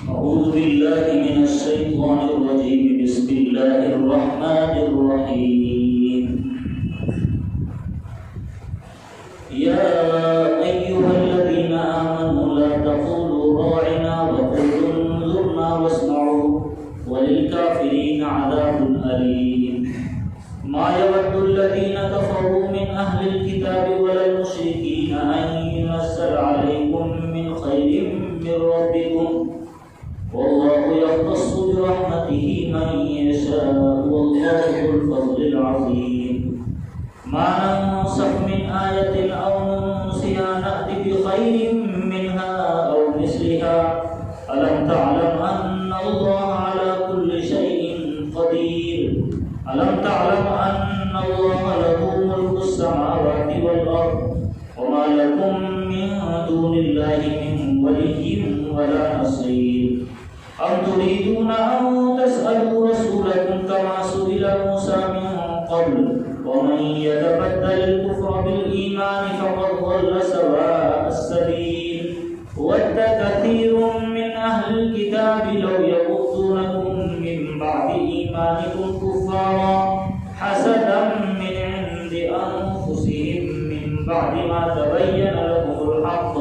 أعوذ بالله من الشيطان الرجيم. بسم الله الرحمن الرحيم. يا أيها الذين آمنوا لا تقولوا راعنا وقولوا انظرنا واسمعوا وللكافرين عذاب أليم. ما يود الذين كفروا من أهل الكتاب ولا المشركين أن ينزل عليكم من خير من ربكم والله يختص برحمته من يشاء والله ذو الفضل العظيم. ما ننسخ من آية أو ننسها نأتي بخير منها أو مثلها ألم تعلم أن الله على كل شيء قدير. ألم تعلم أن الله له ملك السماوات والأرض وما لكم من دون الله من ولي ولا نصير. أم تريدون أن تسألوا رسولكم كما سئل موسى من قبل ومن يتبدل الكفر بالإيمان فقد ضل سواء السبيل. ود كثير من أهل الكتاب لو يردونكم من بعد إيمانكم كفارا حسدا من عند أنفسهم من بعد ما تبين لهم الحق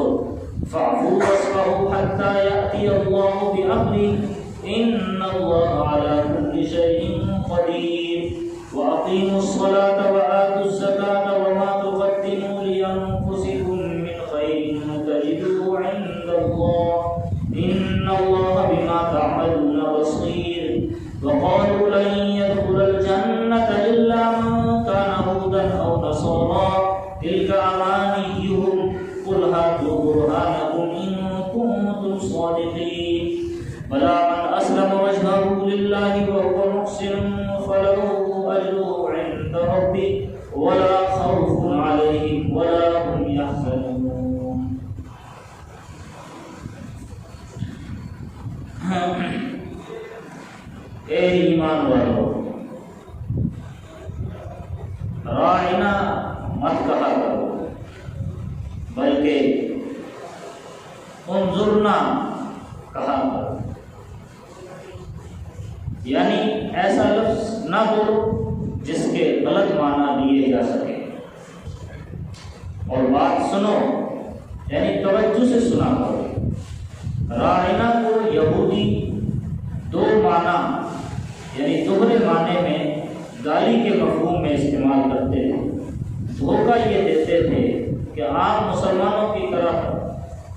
فاعفوا واصفحوا حتى يأتي الله بأمره إن الله على كل شيء قدير. وأقيموا الصلاة وآتوا الزكاة وما تقدموا لأنفسكم من خير تجدوه عند الله إن الله بما تعملون بصير. وقالوا لن يدخل الجنة إلا من كان هودا أو نصارى تلك أمانيهم قل هاتوا برهانكم إن كنتم صادقين. بلى من أسلم وجهه لله وهو محسن فله أجره عند ربه ولا خوف عليهم ولا هم يحزنون. اے ایمان والو، راعنا مت کہا کرو بلکہ انظرنا کہا کرو. یعنی ایسا لفظ نہ بولو جس کے غلط معنی لیے جا سکے، اور بات سنو یعنی توجہ سے سنا کرو. راعنا کو یہودی دو معنی یعنی دوہرے معنی میں گالی کے مفہوم میں استعمال کرتے تھے. دھوکہ یہ دیتے تھے کہ عام مسلمانوں کی طرف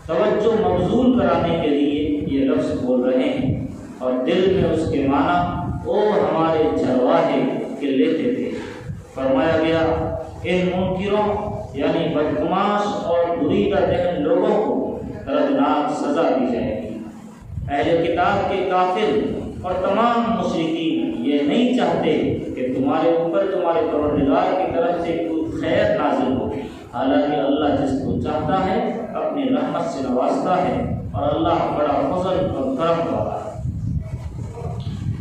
توجہ مبذول کرانے کے لیے یہ لفظ بول رہے ہیں، اور دل میں اس کے معنی وہ ہمارے جھرواہے کے لیتے تھے. فرمایا گیا ان منکروں یعنی بدگماش اور بریدہ ذہن لوگوں کو دردناک سزا دی جائے گی. اہل کتاب کے کافر اور تمام مشرکین یہ نہیں چاہتے کہ تمہارے اوپر تمہارے پروردگار کی طرف سے کوئی خیر نازل ہو، حالانکہ اللہ جس کو چاہتا ہے اپنی رحمت سے نوازتا ہے اور اللہ بڑا فضل اور کرم والا ہے.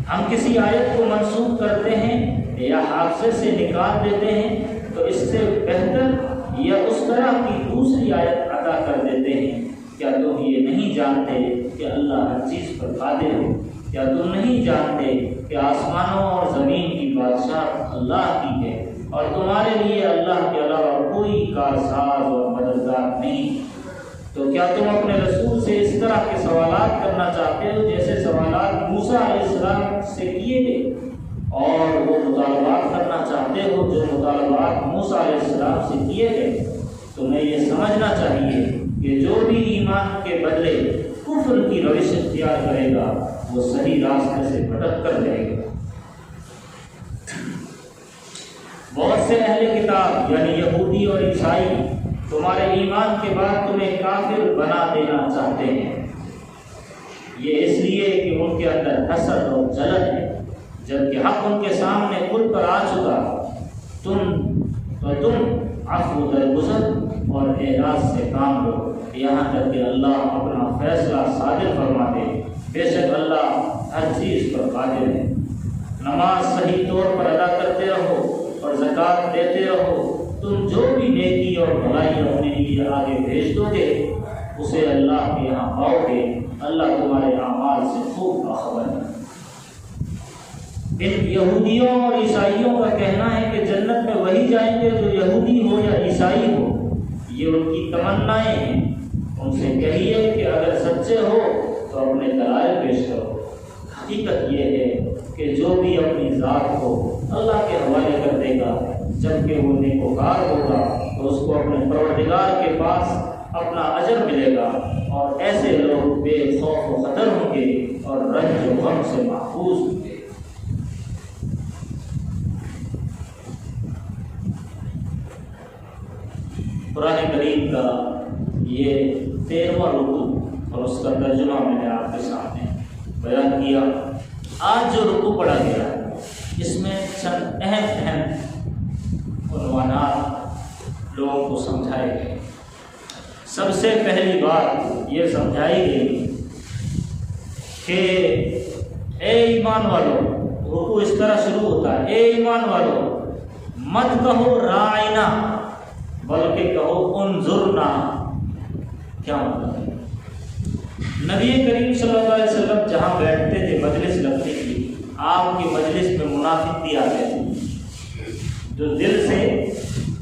ہم کسی آیت کو منسوخ کرتے ہیں یا حافظے سے نکال دیتے ہیں تو اس سے بہتر یا اس طرح کی دوسری آیت عطا کر دیتے ہیں. کیا تم یہ نہیں جانتے کہ اللہ ہر چیز پر قادر ہے؟ کیا تم نہیں جانتے کہ آسمانوں اور زمین کی بادشاہ اللہ کی ہے اور تمہارے لیے اللہ کے علاوہ کوئی کارساز اور مددگار نہیں؟ تو کیا تم اپنے رسول سے اس طرح کے سوالات کرنا چاہتے ہو جیسے سوالات موسیٰ علیہ السلام سے کیے گئے، اور وہ مطالبات کرنا چاہتے ہو جو مطالبات موسیٰ علیہ السلام سے کیے گئے؟ تمہیں یہ سمجھنا چاہیے کہ جو بھی ایمان کے بدلے کفر کی روش اختیار کرے گا وہ صحیح راستے سے بھٹک کر جائے گا. بہت سے اہل کتاب یعنی یہودی اور عیسائی تمہارے ایمان کے بعد تمہیں کافر بنا دینا چاہتے ہیں. یہ اس لیے کہ ان کے اندر حسد اور جلن ہے، جبکہ حق ان کے سامنے کھل کر آ چکا. تم عفو درگزر اور اعراض سے کام لو یہاں تک کہ اللہ اپنا فیصلہ صادر فرما دے. بے شک اللہ ہر چیز پر قادر ہے. نماز صحیح طور پر ادا کرتے رہو اور زکوٰۃ دیتے رہو. تم جو بھی نیکی اور بھلائی اپنے لیے آگے بھیج دو گے اسے اللہ کے یہاں پاؤ گے۔ اللہ تمہارے اعمال سے خوب باخبر ہے۔ ان یہودیوں اور عیسائیوں کا کہنا ہے کہ جنت میں وہی جائیں گے جو یہودی ہو یا عیسائی ہو، یہ ان کی تمنائیں ہیں۔ ان سے کہیے کہ اگر سچے ہو تو اپنے دلائل پیش کرو۔ حقیقت یہ ہے کہ جو بھی اپنی ذات کو اللہ کے حوالے کر دے گا، جبکہ وہ نیکوکار ہوگا تو اس کو اپنے پروردگار کے پاس اپنا اجر ملے گا، اور ایسے لوگ بے خوف و خطر ہوں گے اور رنج و غم سے محفوظ ہوں گے۔ قرآن کریم کا یہ 13واں رکوع اور اس کا ترجمہ میں نے آپ کے سامنے بیان کیا۔ آج جو رکوع پڑھا گیا ہے اس میں چند اہم عنوانات لوگوں کو سمجھائے گئے۔ سب سے پہلی بات یہ سمجھائی گئی کہ اے ایمان والو، رکوع اس طرح شروع ہوتا ہے، اے ایمان والو مت کہو رائنا بلکہ کہو انظرنا۔ کیا مطلب ہے؟ نبی کریم صلی اللہ علیہ وسلم جہاں بیٹھتے تھے مجلس لگتی تھی، آپ کی مجلس میں منافق بھی آتے تھے جو دل سے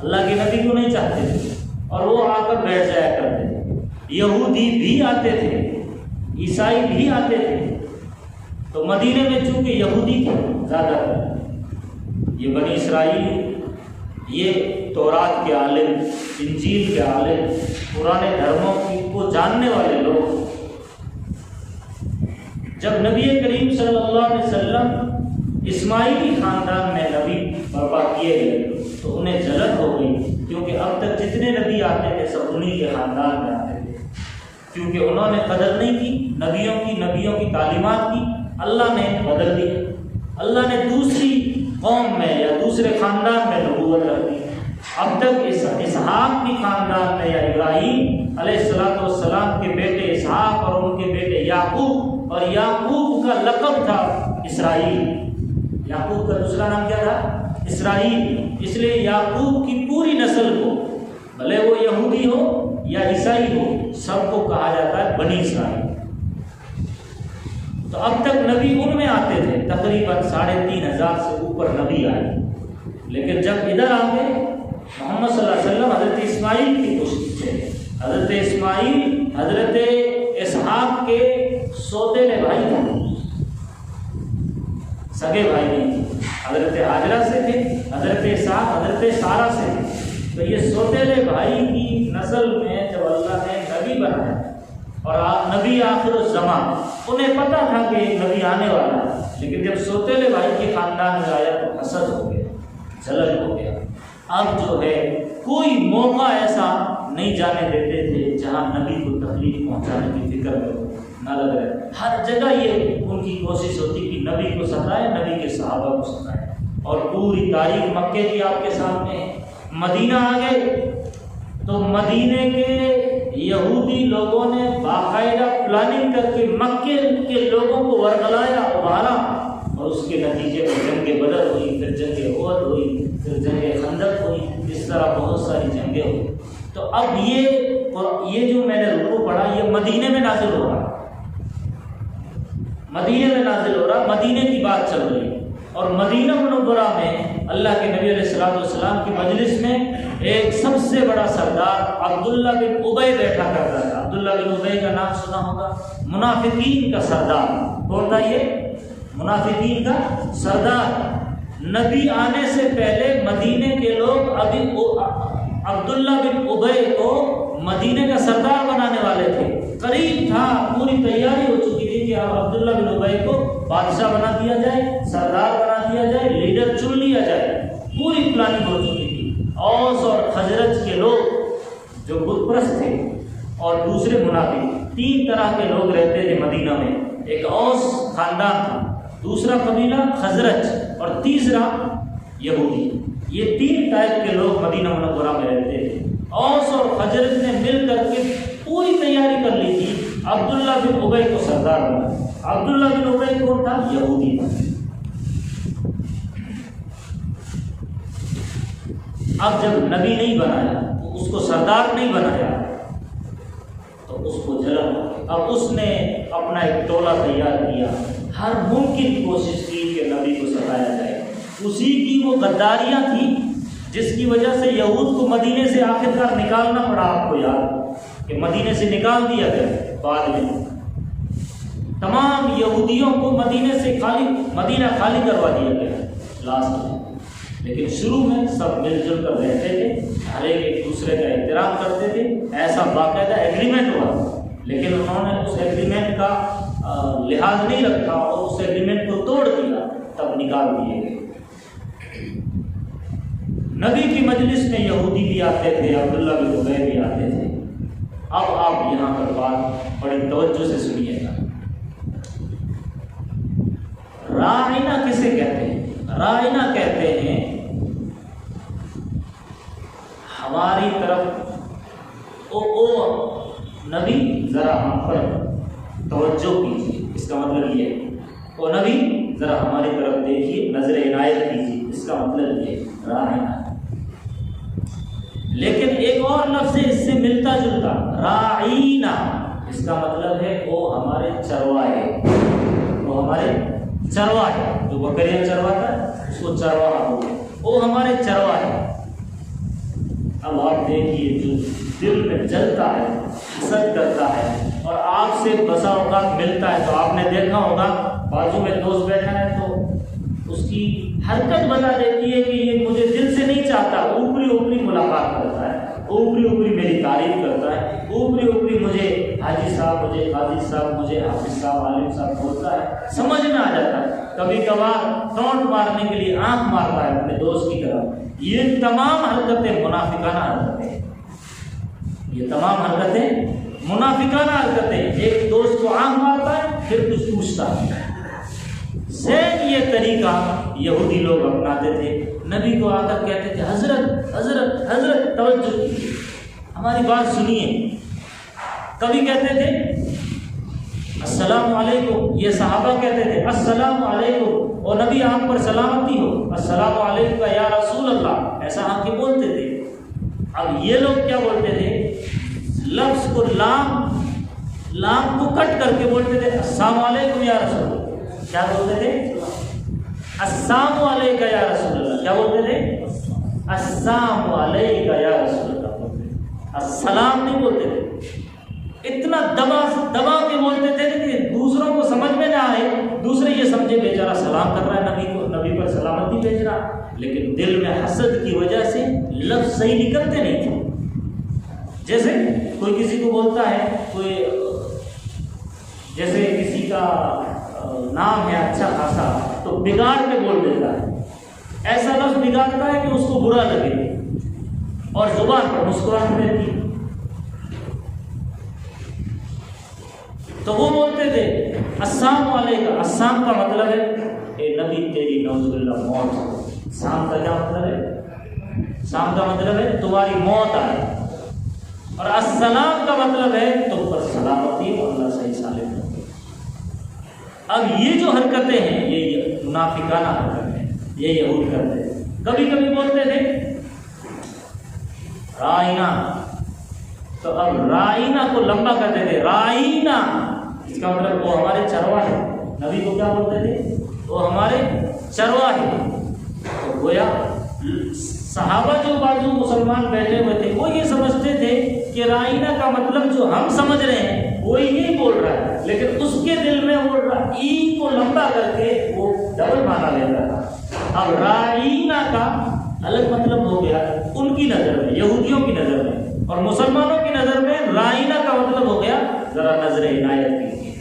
اللہ کے نبی کو نہیں چاہتے تھے، اور وہ آ کر بیٹھ جایا کرتے تھے۔ یہودی بھی آتے تھے، عیسائی بھی آتے تھے۔ تو مدینے میں چونکہ یہودی تھے زیادہ تر، یہ بنی اسرائیل، یہ تورات کے عالم، انجیل کے عالم، پرانے دھرموں کو جاننے والے لوگ، جب نبی کریم صلی اللہ علیہ وسلم اسماعیلی خاندان میں نبی برپا کیے گئے تو انہیں جلن ہو گئی، کیونکہ اب تک جتنے نبی آتے تھے سب انہی کے خاندان میں آتے تھے، کیونکہ انہوں نے قدر نہیں کی نبیوں کی تعلیمات کی، اللہ نے بدل دی، اللہ نے دوسری قوم میں یا دوسرے خاندان میں نبوت رکھ دی۔ اب تک اسحاق کی خاندان میں یا ابراہیم علیہ السلام کے بیٹے اسحاق اور ان کے بیٹے یعقوب، اور یعقوب کا لقب تھا اسرائیل، یعقوب کا دوسرا نام کیا تھا؟ اسرائیل۔ اس لیے یعقوب کی پوری نسل کو، بھلے وہ یہودی ہو یا عیسائی ہو، سب کو کہا جاتا ہے بنی اسرائیل۔ تو اب تک نبی ان میں آتے تھے، تقریباً 3500 سے اوپر نبی آئے، لیکن جب ادھر آ گئے محمد صلی اللہ علیہ وسلم حضرت اسماعیل کی پشت سے، حضرت اسماعیل حضرت اسحاق کے سوتیلے بھائی تھے، سگے بھائی نہیں، حضرت ہاجرہ سے تھے، حضرت اسحاق حضرت سارہ سے تھے۔ تو یہ سوتیلے بھائی کی نسل میں جب اللہ نے نبی بنایا، اور نبی آخر الزمان، انہیں پتا تھا کہ ایک نبی آنے والا ہے، لیکن جب سوتیلے بھائی کے خاندان میں آیا تو حسد ہو گیا، جلن ہو گیا۔ اب جو ہے کوئی موقع ایسا نہیں جانے دیتے تھے جہاں نبی کو تکلیف پہنچانے کی فکر میں نہ لگ رہے، ہر جگہ یہ ان کی کوشش ہوتی کہ نبی کو ستائے، نبی کے صحابہ کو ستائے۔ اور پوری تاریخ مکے کی آپ کے سامنے ہے۔ مدینہ آ گئے تو مدینے کے یہودی لوگوں نے باقاعدہ پلاننگ کر کے مکے کے لوگوں کو ورگلایا، ابھارا، اور اس کے نتیجے میں جنگ بدر ہوئی، پھر جنگ احد ہوئی، پھر جنگ خندق ہوئی، اس طرح بہت ساری جنگیں ہوئی۔ تو اب یہ جو میں نے رکوع پڑھا یہ مدینے میں نازل ہو رہا، مدینے میں نازل ہو رہا، مدینے کی بات چل رہی ہے۔ اور مدینہ منورہ میں اللہ کے نبی علیہ الصلوۃ والسلام کی مجلس میں ایک سب سے بڑا سردار عبداللہ بن ابی بیٹھا کرتا تھا۔ عبداللہ بن ابی کا نام سنا ہوگا، منافقین کا سردار۔ کون تھا یہ؟ منافقین کا سردار۔ نبی آنے سے پہلے مدینے کے لوگ ابھی عبداللہ بن ابی کو مدینے کا سردار بنانے والے تھے، قریب تھا، پوری تیاری ہو چکی تھی کہ اب عبداللہ بن ابی کو بادشاہ بنا دیا جائے، سردار بنا دیا جائے، لیڈر چن لیا جائے، پوری پلاننگ ہو چکی تھی۔ اوس اور خزرج کے لوگ جو بت پرست تھے اور دوسرے منافق، 3 طرح کے لوگ رہتے تھے مدینہ میں۔ ایک اوس خاندان تھا، دوسرا قبیلہ خزرج، اور تیسرا یہودی۔ یہ 3 ٹائپ کے لوگ مدینہ منورہ میں رہتے تھے۔ اوس اور خزرج نے مل کر کے پوری تیاری کر لی تھی عبداللہ بن ابی کو سردار بنا۔ عبداللہ بن ابی کون تھا؟ یہودی تھا۔ اب جب نبی نہیں بنایا، اس کو سردار نہیں بنایا، تو اس کو جلا۔ اب اس نے اپنا ایک ٹولہ تیار کیا، ہر ممکن کوشش کی کہ نبی کو ستایا جائے۔ اسی کی وہ غداریاں تھیں جس کی وجہ سے یہود کو مدینے سے آخرکار نکالنا پڑا۔ آپ کو یاد کہ مدینے سے نکال دیا گیا، بعد میں تمام یہودیوں کو مدینہ خالی کروا دیا گیا لاسٹ میں۔ لیکن شروع میں سب مل جل کر رہتے تھے، ہر ایک دوسرے کا احترام کرتے تھے، ایسا باقاعدہ ایگریمنٹ ہوا۔ لیکن انہوں نے اس ایگریمنٹ کا لحاظ نہیں رکھا اور اس ایگریمنٹ کو توڑ دیا، تب نکال دیے گئے۔ نبی کی مجلس میں یہودی بھی آتے تھے، عبداللہ بن ابی بھی آتے تھے۔ اب آپ یہاں پر بات بڑی توجہ سے سنیے گا۔ رائنا کسے کہتے ہیں؟ رائنا کہتے ہیں ہماری طرف او نبی ذرا ہم پر توجہ کیجیے، اس کا مطلب یہ ہے او نبی ذرا ہماری طرف دیکھیے، نظر عنایت کیجیے، اس کا مطلب یہ رائنا۔ لیکن ایک اور لفظ ہے اس سے ملتا جلتا، رائنا، اس کا مطلب ہے وہ ہمارے چرواہے، وہ ہمارے چرواہے، جو بکریاں چرواتا ہے اس کو چرواہا بولتے ہیں، وہ ہمارے چرواہے۔ اب آپ دیکھیے جو دل میں جلتا ہے، حسد کرتا ہے اور آپ سے بسا اوقات ملتا ہے، تو آپ نے دیکھا ہوگا بازو میں دوست بیٹھا ہے تو اس کی حرکت بتا دیتی ہے کہ یہ مجھے دل سے نہیں چاہتا، اوپری اوپری ملاقات کرتا ہے، اوپری اوپری میری تعریف کرتا ہے، اوپری اوپری مجھے حاجی صاحب، مجھے قاضی صاحب، مجھے حافظ صاحب، عالم صاحب بولتا ہے، سمجھ میں آ جاتا ہے۔ کبھی کبھار ٹونٹ مارنے کے لیے آنکھ مارتا ہے اپنے دوست کی طرف۔ یہ تمام حرکتیں منافقانہ حرکتیں، یہ تمام حرکتیں منافقانہ حرکتیں۔ ایک دوست کو آنکھ مارتا ہے پھر کچھ پوچھتا ہے۔ سیم یہ طریقہ یہودی لوگ اپناتے تھے، نبی کو آ کر کہتے تھے حضرت حضرت حضرت، توجہ کیجیے، ہماری بات سنیے۔ کبھی کہتے تھے السلام علیکم، یہ صحابہ کہتے تھے السلام علیکم، اور نبی آپ پر سلامتی ہو، السلام علیکم یا رسول اللہ، ایسا ہم کے بولتے تھے۔ اب یہ لوگ کیا بولتے تھے؟ لفظ کو لام کو کٹ کر کے بولتے تھے السلام علیکم یا رسول اللہ۔ کیا بولتے تھے؟ السلام علیکم یا رسول اللہ۔ کیا بولتے تھے؟ السلام علیکم یا رسول اللہ، السلام نہیں بولتے تھے۔ اتنا دبا کے بولتے تھے کہ دوسروں کو سمجھ میں نہ آئے، دوسرے یہ سمجھے بیچارہ سلام کر رہا ہے نبی کو، نبی پر سلامتی بھیج رہا، لیکن دل میں حسد کی وجہ سے لفظ صحیح نکلتے نہیں تھے۔ جیسے کوئی کسی کو بولتا ہے، کوئی جیسے کسی کا نام ہے اچھا خاصا تو بگاڑ کے بول دیتا ہے، ایسا لفظ بگاڑتا ہے کہ اس کو برا لگے اور زبان پر مسکراہٹ رہتی ہے۔ تو وہ بولتے تھے السلام علیکم، السلام کا مطلب ہے اے نبی تیری نعوذ باللہ موت ہو۔ سام کا کیا مطلب ہے؟ سام کا مطلب ہے تمہاری موت آئے، اور السلام کا مطلب ہے تم پر سلامتی اور اللہ صحیح سالم ہو۔ اب یہ جو حرکتیں ہیں یہ منافقانہ حرکتیں ہیں، یہ یہود کرتے ہیں۔ کبھی کبھی بولتے تھے رائنا، تو اب رائنا کو لمبا کرتے تھے، رائنا، اس کا مطلب وہ ہمارے چرواہے۔ نبی کو کیا بولتے تھے؟ وہ ہمارے چرواہے۔ تو گویا صحابہ جو بازو مسلمان بیٹھے ہوئے تھے وہ یہ سمجھتے تھے کہ رائنا کا مطلب جو ہم سمجھ رہے ہیں وہ یہی بول رہا ہے، لیکن اس کے دل میں وہ ای کو لمبا کر کے وہ ڈبل مانا لیتا تھا۔ اب رائنا کا الگ مطلب ہو گیا ان کی نظر میں، یہودیوں کی نظر میں، اور مسلمانوں کی نظر میں رائنا کا مطلب ہو گیا ذرا نظر عنایت کیجیے،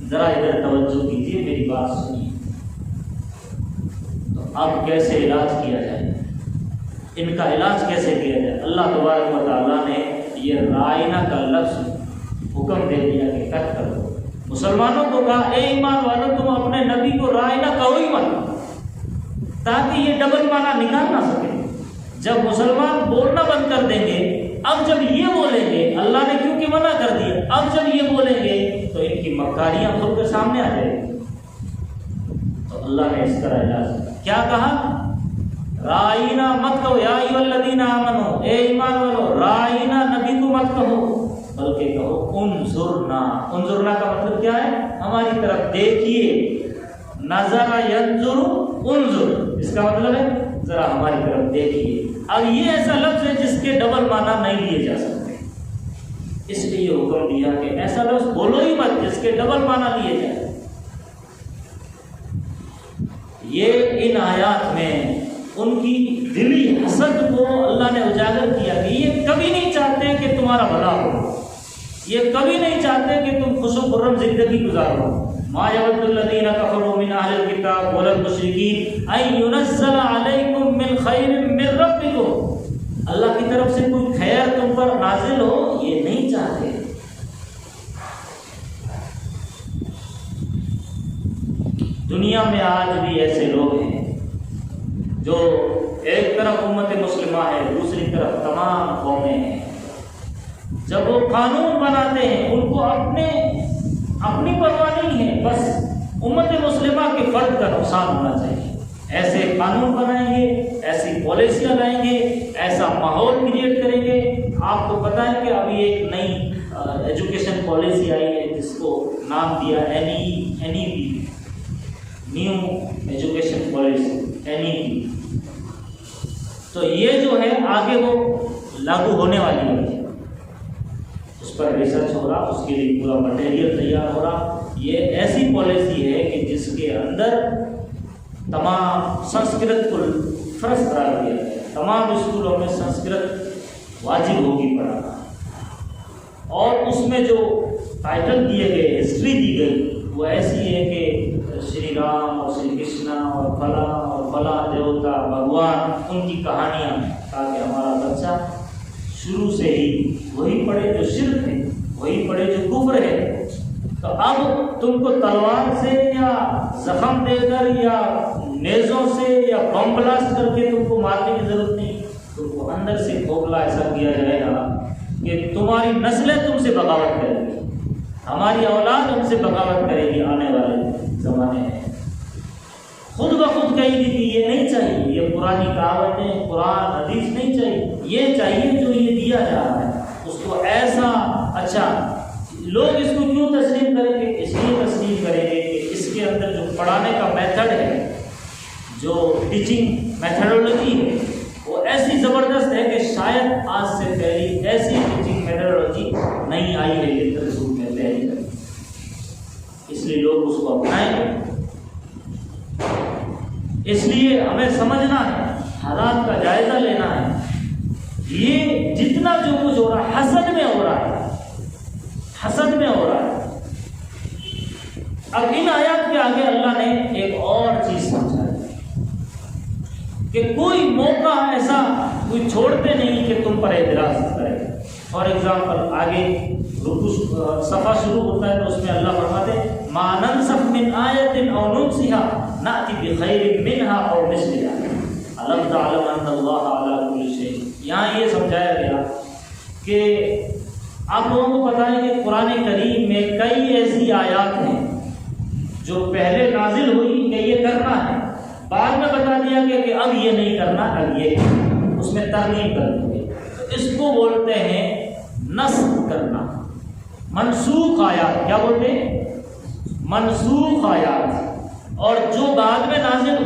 ذرا ادھر توجہ کیجیے، میری بات سنیے۔ تو اب کیسے علاج کیا جائے، ان کا علاج کیسے کیا جائے؟ اللہ تبارک و تعالیٰ نے یہ رائنا کا لفظ حکم دے دیا کہ کٹ کر دو۔ مسلمانوں کو کہا اے ایمان والو تم اپنے نبی کو رائنا کہو ہی مت، تاکہ یہ ڈبل معنی نکال نہ سکے۔ جب مسلمان بولنا بند کر دیں گے، اب جب یہ بولیں گے، اللہ نے کیونکہ منع کر دیا، اب جب یہ بولیں گے تو ان کی مکاریاں خود کے سامنے آ جائیں گی۔ تو اللہ نے اس طرح علاج کیا کہا؟ رائنا مت کہو یا ایھا الذین آمنو، اے ایمان والو رائنا نبی کو مت کہو، بل کے کہو انظرنا. انظرنا کا مطلب کیا ہے؟ ہماری طرف دیکھیے. نظر ینظر انظر، اس کا مطلب ہے ذرا ہماری طرف دیکھیے. اب یہ ایسا لفظ ہے جس کے ڈبل معنی نہیں لیے جا سکتے، اس لیے یہ حکم دیا کہ ایسا لفظ بولو ہی مت جس کے ڈبل معنی لیے جائیں. یہ ان آیات میں ان کی دلی حسد کو اللہ نے اجاگر کیا کہ یہ کبھی نہیں چاہتے کہ تمہارا بھلا ہو، یہ کبھی نہیں چاہتے کہ تم خوش و خرم زندگی گزارو. ما یود الذین کفروا من اہل الکتاب ولا المشرکین ان ینزل علیکم من خیر من ربکم، اللہ کی طرف سے کوئی خیر تم پر نازل ہو یہ نہیں چاہتے. دنیا میں آج بھی ایسے لوگ ہیں جو ایک طرف امت مسلمہ ہے، دوسری طرف تمام قومیں ہیں. جب وہ قانون بناتے ہیں ان کو اپنی پرواہ نہیں ہے، بس امت مسلمہ کے فرد کا نقصان ہونا چاہیے. ایسے قانون بنائیں گے، ایسی پالیسیاں لائیں گے، ایسا ماحول کریٹ کریں گے. آپ کو پتہ ہے کہ ابھی ایک نئی ایجوکیشن پالیسی آئی ہے جس کو نام دیا NEP، new education policy NEP. تو یہ جو ہے آگے وہ لاگو ہونے والی ہے، اس پر ریسرچ ہو رہا، اس کے لیے پورا مٹیریل تیار ہو رہا. یہ ایسی پالیسی ہے کہ جس کے اندر تمام سنسکرت کو فرض قرار دیا گیا، تمام اسکولوں میں سنسکرت واجب ہوگی پڑھانا. اور اس میں جو ٹائٹل دیے گئے، ہسٹری دی گئی، وہ ایسی ہے کہ شری رام اور شری کرشنا اور فلاں دیوتا بھگوان ان کی کہانیاں، تاکہ ہمارا بچہ شروع سے ہی وہی پڑھے جو شرک ہے، وہی پڑھے جو کفر ہے. تو اب تم کو تلوار سے یا زخم دے کر یا نیزوں سے یا بم بلاسٹ کر کے تم کو مارنے کی ضرورت نہیں. تم کو اندر سے کھوکھلا ایسا کیا جائے گا کہ تمہاری نسلیں تم سے بغاوت کریں گی، ہماری اولاد ہم سے بغاوت کرے گی آنے والے زمانے میں. خود بخود کہیں گی کہ یہ نہیں چاہیے، یہ پرانی کہاوتیں قرآن حدیث نہیں چاہیے، یہ چاہیے جو یہ دیا جا رہا ہے اس کو ایسا. اچھا لوگ اس کو کیوں تسلیم کریں گے؟ اس لیے تسلیم کریں گے کہ اس کے اندر جو پڑھانے کا میتھڈ ہے، جو ٹیچنگ میتھڈولوجی ہے، وہ ایسی زبردست ہے کہ شاید آج سے پہلی ایسی ٹیچنگ میتھڈولوجی نہیں آئی ہے لٹریچر میں پہلی. اس لیے لوگ اس کو اپنائیں گے. اس لیے ہمیں سمجھنا ہے، حالات کا جائزہ لینا ہے. یہ جتنا جو کچھ ہو رہا ہے حسد میں ہو رہا ہے، حسد میں ہو رہا ہے. اب ان آیات کے آگے اللہ نے ایک اور چیز سمجھا ہے کہ کوئی موقع ایسا کوئی چھوڑتے نہیں کہ تم پر اعتراض کرے. فار ایگزامپل آگے صفحہ شروع ہوتا ہے تو اس میں اللہ فرماتے ہیں ما ننسخ من آیت او ننسها نأتی بخیر منها او مثلها الم تعلم ان اللہ علی کل شیء. یہاں یہ سمجھایا گیا کہ آپ لوگوں کو پتہ ہے کہ قرآن کریم میں کئی ایسی آیات ہیں جو پہلے نازل ہوئی کہ یہ کرنا ہے، بعد میں بتا دیا گیا کہ اب یہ نہیں کرنا، اب یہ اس میں ترمیم کر دیں گے. تو اس کو بولتے ہیں نسخ کرنا. منسوخ آیات کیا بولتے ہیں؟ منسوخ آیات. اور جو بعد میں نازل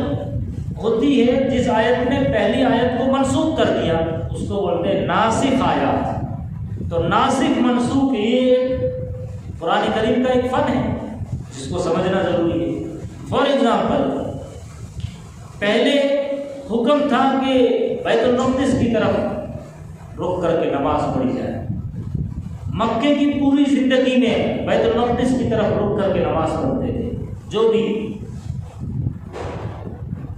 ہوتی ہے، جس آیت نے پہلی آیت کو منسوخ کر دیا، اس کو بولتے ہیں ناسخ آیات. تو ناسخ منسوخ یہ قرآن کریم کا ایک فن ہے جس کو سمجھنا ضروری ہے. فار ایگزامپل پہلے حکم تھا کہ بیت المقدس کی طرف رخ کر کے نماز پڑھی جائے. مکے کی پوری زندگی میں بیت المقدس کی طرف رخ کر کے نماز پڑھتے تھے جو بھی.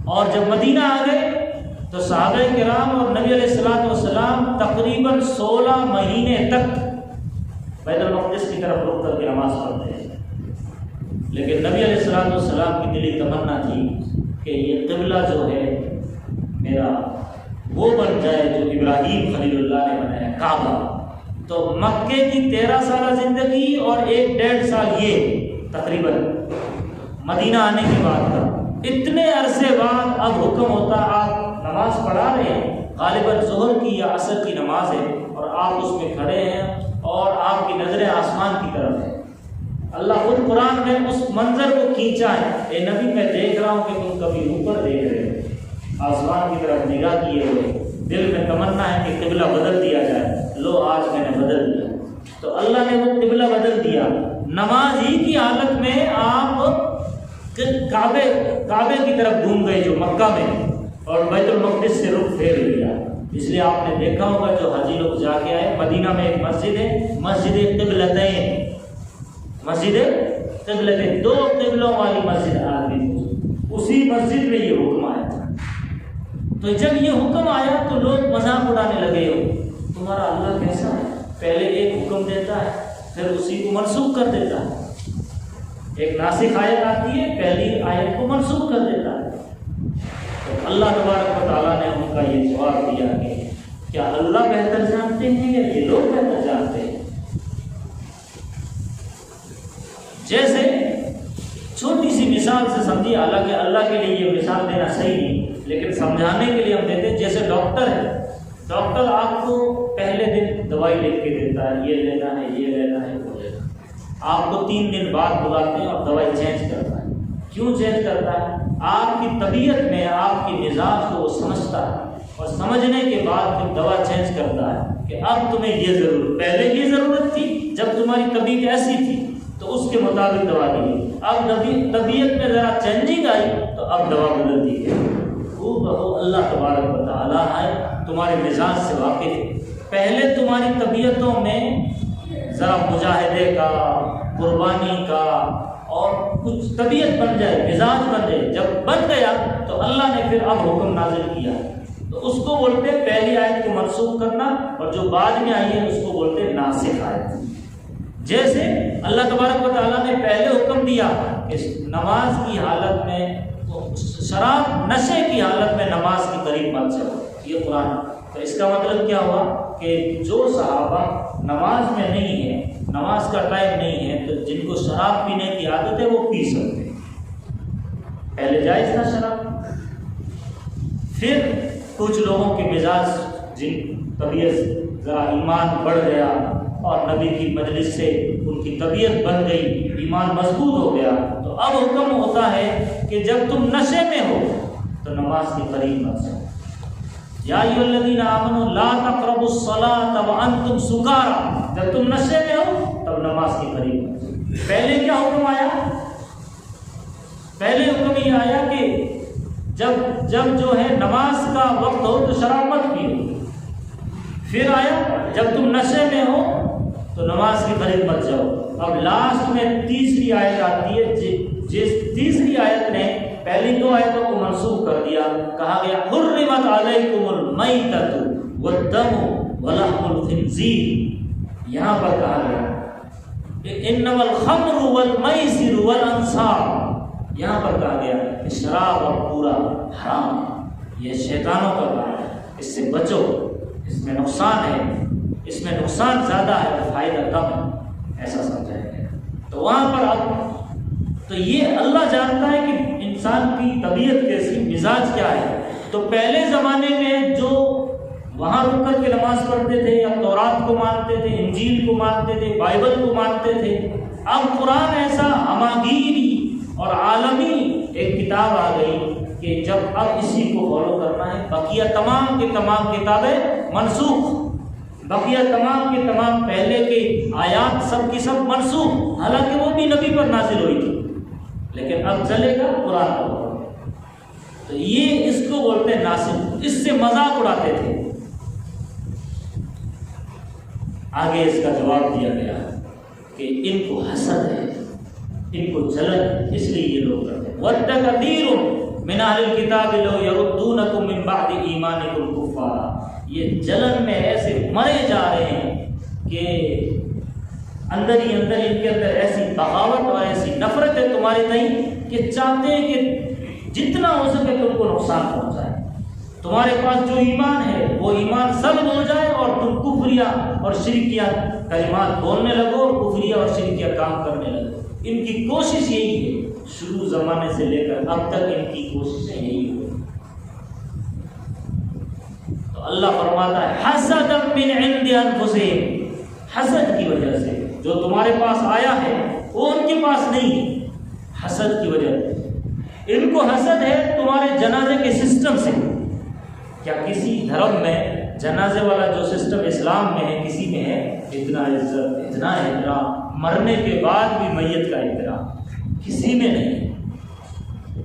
اور جب مدینہ آ گئے تو صحابہ کرام اور نبی علیہ السلام تقریباً 16 مہینے تک بیت المقدس کی طرف رخ کر کے نماز پڑھتے تھے. لیکن نبی علیہ السلام کی دلی تمنا تھی کہ یہ قبلہ جو ہے میرا وہ بن جائے جو ابراہیم خلیل اللہ نے بنایا، کعبہ. تو مکے کی 13 سالہ زندگی اور 1.5 سال یہ تقریباً مدینہ آنے کے بعد کا، اتنے عرصے بعد اب حکم ہوتا آپ نماز پڑھا رہے ہیں، غالباً ظہر کی یا عصر کی نماز ہے، اور آپ اس میں کھڑے ہیں اور آپ کی نظریں آسمان کی طرف ہے۔ اللہ خود قرآن میں اس منظر کو کھینچا ہے، اے نبی میں دیکھ رہا ہوں کہ تم کبھی اوپر دیکھ رہے ہو، آسمان کی طرف نگاہ کیے ہوئے، دل میں تمنا ہے کہ قبلہ بدل دیا جائے، لو آج میں نے بدل دیا۔ تو اللہ نے وہ قبلہ بدل دیا۔ نماز ہی کی حالت میں آپ کعبے کی طرف گھوم گئے جو مکہ میں، اور بیت المقدس سے رخ پھیر لیا۔ اس لیے آپ نے دیکھا ہوگا جو حاجی لوگ جا کے آئے، مدینہ میں ایک مسجد ہے، مسجد قبلتین، مسجد قبلتین، دو قبلوں والی مسجد آدمی، اسی مسجد میں یہ حکم آیا تھا۔ تو جب یہ حکم آیا تو لوگ مذاق اڑانے لگے، ہو تمہارا اللہ کیسا ہے، پہلے ایک حکم دیتا ہے پھر اسی کو منسوخ کر دیتا ہے، ایک ناسخ آیت آتی ہے پہلی آیت کو منسوخ کر دیتا ہے۔ تو اللہ تبارک و تعالیٰ نے ان کا یہ جواب دیا کہ کیا اللہ بہتر جانتے ہیں یا یہ لوگ بہتر جانتے ہیں؟ جیسے چھوٹی سی مثال سے سمجھیے، حالانکہ اللہ کے لیے یہ مثال دینا صحیح نہیں، لیکن سمجھانے کے لیے ہم دیتے ہیں۔ جیسے ڈاکٹر ہے، ڈاکٹر آپ کو پہلے دن دوائی لکھ کے دیتا ہے، یہ لینا ہے، یہ لینا ہے، وہ لینا ہے۔ آپ کو 3 دن بعد بلاتے ہیں اور دوائی چینج کرتا ہے۔ کیوں چینج کرتا ہے؟ آپ کی طبیعت میں آپ کی مزاج کو وہ سمجھتا ہے، اور سمجھنے کے بعد پھر دوا چینج کرتا ہے کہ اب تمہیں یہ ضرورت، پہلے یہ ضرورت تھی جب تمہاری طبیعت ایسی تھی تو اس کے مطابق دوا دی، اب طبیعت میں ذرا چینجنگ آئی تو اب دوا بدل دی گئی۔ وہ اللہ تبارک و تعالیٰ ہے، تمہارے مزاج سے واقف ہے۔ پہلے تمہاری طبیعتوں میں ذرا مجاہدے کا، قربانی کا، اور کچھ طبیعت بن جائے، مزاج بن جائے، جب بن گیا تو اللہ نے پھر اب حکم نازل کیا، تو اس کو بولتے ہیں پہلی آیت کو منسوخ کرنا، اور جو بعد میں آئی ہے اس کو بولتے ہیں ناسخ آیت۔ جیسے اللہ تبارک و تعالیٰ نے پہلے حکم دیا کہ نماز کی حالت میں، شراب نشے کی حالت میں نماز کے قریب مت جاؤ، یہ قرآن۔ تو اس کا مطلب کیا ہوا کہ جو صحابہ نماز میں نہیں ہے، نماز کا ٹائم نہیں ہے، تو جن کو شراب پینے کی عادت ہے وہ پی سکتے ہیں۔ پہلے جائز تھا شراب، پھر کچھ لوگوں کے مزاج، جن طبیعت ذرا ایمان بڑھ گیا اور نبی کی مجلس سے ان کی طبیعت بن گئی، ایمان مضبوط ہو گیا، تو اب حکم ہوتا ہے کہ جب تم نشے میں ہو تو نماز کے قریب مت جاؤ۔ یا ایھا الذین آمنوا لا تقربوا الصلاۃ وانتم سکارى، جب تم نشے میں ہو تب نماز کے قریب مت جاؤ۔ پہلے کیا حکم آیا؟ پہلے حکم یہ آیا کہ جب جو ہے نماز کا وقت ہو تو شراب مت پیو۔ پھر آیا جب تم نشے میں ہو تو نماز کے قریب مت جاؤ۔ اب لاسٹ میں تیسری آیت آتی ہے، جس تیسری آیت نے پہلی 2 آیتوں کو منسوخ کر دیا، کہا گیا حرمت علیکم المیتۃ والدم ولحم الخنزیر۔ یہاں پر کہا گیا انما الخمر والمیسر والانصاب، یہاں پر کہا گیا کہ شراب اور پورا حرام، یہ شیطانوں کا کام ہے، اس سے بچو، اس میں نقصان ہے، اس میں نقصان زیادہ ہے اور فائدہ کم ہے، ایسا سمجھایا گیا۔ تو وہاں پر اب تو یہ اللہ جانتا ہے کہ انسان کی طبیعت کیسی، مزاج کیا ہے۔ تو پہلے زمانے میں جو وہاں رک کر کے نماز پڑھتے تھے، یا تورات کو مانتے تھے، انجیل کو مانتے تھے، بائبل کو مانتے تھے، اب قرآن ایسا ہماگیری اور عالمی ایک کتاب آ گئی کہ جب اب اسی کو فالو کرنا ہے، بقیہ تمام کے تمام کتابیں منسوخ، بقیہ تمام کے تمام پہلے کے آیات سب کی سب منسوخ، حالانکہ وہ بھی نبی پر نازل ہوئی تھی، لیکن اب چلے گا قرآن پر۔ تو یہ اس کو بولتے ہیں ناسخ، اس سے مذاق اڑاتے تھے۔ آگے اس کا جواب دیا گیا کہ ان کو حسد ہے، ان کو جلن ہے، اس لیے یہ لوگ کرتے ہیں۔ وَدَّ كَثِيرٌ مِنْ أَهْلِ الْكِتَابِ لَوْ يَرُدُّونَكُمْ مِنْ بَعْدِ إِيمَانِكُمْ كُفَّارًا، یہ جلن میں ایسے مرے جا رہے ہیں کہ اندر ہی اندر ان کے اندر ایسی بغاوت اور ایسی نفرت ہے تمہارے تئیں کہ چاہتے ہیں کہ جتنا ہو سکے تم کو نقصان پہنچائے، تمہارے پاس جو ایمان ہے وہ ایمان سلب ہو جائے اور تم کفریہ اور شرکیہ کلمات بولنے لگو اور کفریہ اور شرکیہ کام کرنے لگو۔ ان کی کوشش یہی ہے، شروع زمانے سے لے کر اب تک ان کی کوششیں یہی ہوئی۔ تو اللہ فرماتا ہے حسدا من عند انفسہم، حسد کی وجہ سے جو تمہارے پاس آیا ہے وہ ان کے پاس نہیں ہے، حسد کی وجہ سے۔ ان کو حسد ہے تمہارے جنازے کے سسٹم سے۔ کیا کسی دھرم میں جنازے والا جو سسٹم اسلام میں ہے کسی میں ہے؟ اتنا عزت، اتنا احترام، مرنے کے بعد بھی میت کا احترام کسی میں نہیں۔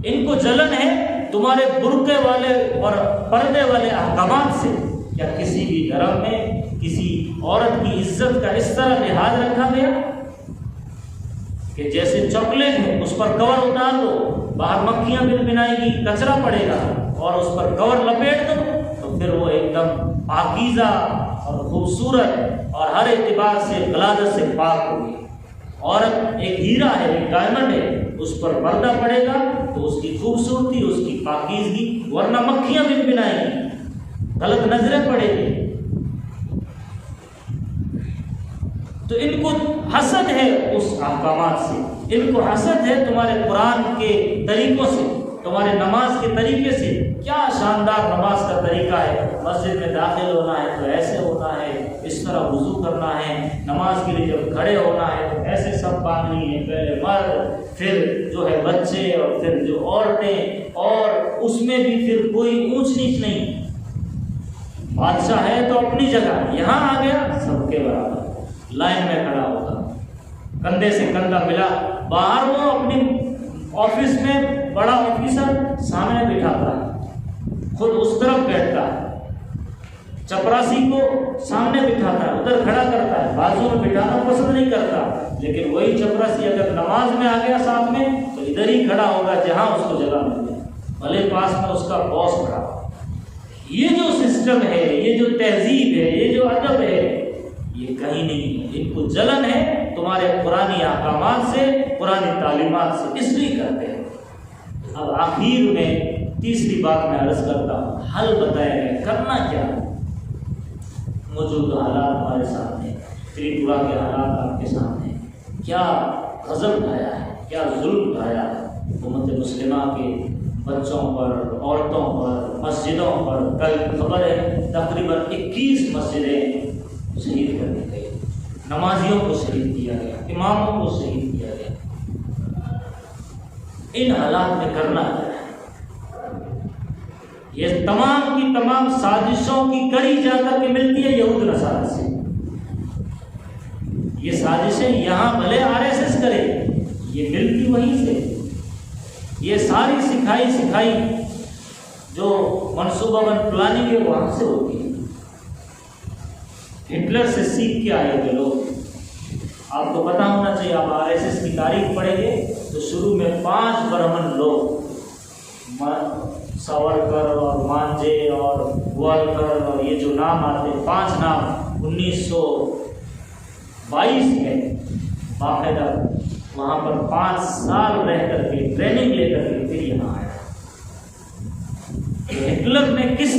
ان کو جلن ہے تمہارے برقعے والے اور پردے والے احکامات سے۔ کیا کسی بھی دھرم میں کسی عورت کی عزت کا اس طرح لحاظ رکھا گیا کہ جیسے چاکلیٹ ہے اس پر کور اتار دو، باہر مکھیاں بنائے گی، کچرا پڑے گا، اور اس پر کور لپیٹ دو تو پھر وہ ایک دم پاکیزہ اور خوبصورت اور ہر اعتبار سے غلاظت سے پاک ہوگی۔ عورت ایک ہیرا ہے، ایک ڈائمنڈ ہے، اس پر پردہ پڑے گا تو اس کی خوبصورتی، اس کی پاکیزگی، ورنہ مکھیاں بنائیں گی، غلط نظریں پڑے گی۔ تو ان کو حسد ہے اس احکامات سے، ان کو حسد ہے تمہارے قرآن کے طریقوں سے، تمہارے نماز کے طریقے سے۔ کیا شاندار نماز کا طریقہ ہے، مسجد میں داخل ہونا ہے تو ایسے ہونا ہے، اس طرح وضو کرنا ہے، نماز کے لیے جب کھڑے ہونا ہے تو ایسے سب باندھنی ہے، پہلے مرد، پھر جو ہے بچے، اور پھر جو عورتیں، اور اس میں بھی پھر کوئی اونچ نیچ نہیں۔ بادشاہ ہے تو اپنی جگہ، یہاں آ گیا سب کے برابر، لائن میں کھڑا ہوگا، کندھے سے کندھا ملا۔ باہر وہ اپنی آفس میں بڑا آفیسر سامنے بٹھاتا ہے، خود اس طرف بیٹھتا ہے، چپراسی کو سامنے بٹھاتا ہے، ادھر کھڑا کرتا ہے، بازو میں بٹھانا پسند نہیں کرتا، لیکن وہی چپراسی اگر نماز میں آ گیا ساتھ میں تو ادھر ہی کھڑا ہوگا جہاں اس کو جگہ مل جائے، بھلے پاس میں اس کا باس کھڑا ہو۔ یہ جو سسٹم ہے، یہ جو تہذیب ہے، یہ جو ادب ہے، یہ کہیں نہیں ہے۔ ان کو جلن ہے تمہارے قرآنی احکامات سے، قرآنی تعلیمات سے، اس لیے کرتے ہیں۔ اب آخر میں تیسری بات میں عرض کرتا ہوں، حل بتایا گیا، کرنا کیا ہے۔ موجود حالات ہمارے سامنے، تریپورہ کے حالات آپ کے سامنے، کیا غضب ڈھایا ہے، کیا ظلم ڈھایا ہے امت مسلمہ کے بچوں پر، عورتوں پر، مسجدوں پر۔ کل خبر ہے تقریباً 21 مسجدیں شہید کر دی گئی، نمازیوں کو شہید کیا گیا، اماموں کو شہید کیا گیا۔ ان حالات میں کرنا ہے، یہ تمام کی تمام سازشوں کی کڑی جا کر کے ملتی ہے یہود نصارہ سے۔ یہ سازشیں یہاں بھلے RSS کرے، یہ ملتی وہیں سے۔ یہ ساری سکھائی جو منصوبہ بند پلاننگ ہے وہاں سے ہوتی ہے۔ ہٹلر سے سیکھ کے آئے تھے لوگ، آپ کو پتا ہونا چاہیے۔ آپ RSS کی تاریخ پڑھیں گے تو شروع میں 5 برہمن لوگ، ساورکر اور مانجے اور گوالکر اور یہ جو نام آتے، 5 نام 1922 میں باقاعدہ وہاں پر 5 سال رہ کر کے ٹریننگ لے کر کے پھر یہاں آیا۔ ہٹلر نے کس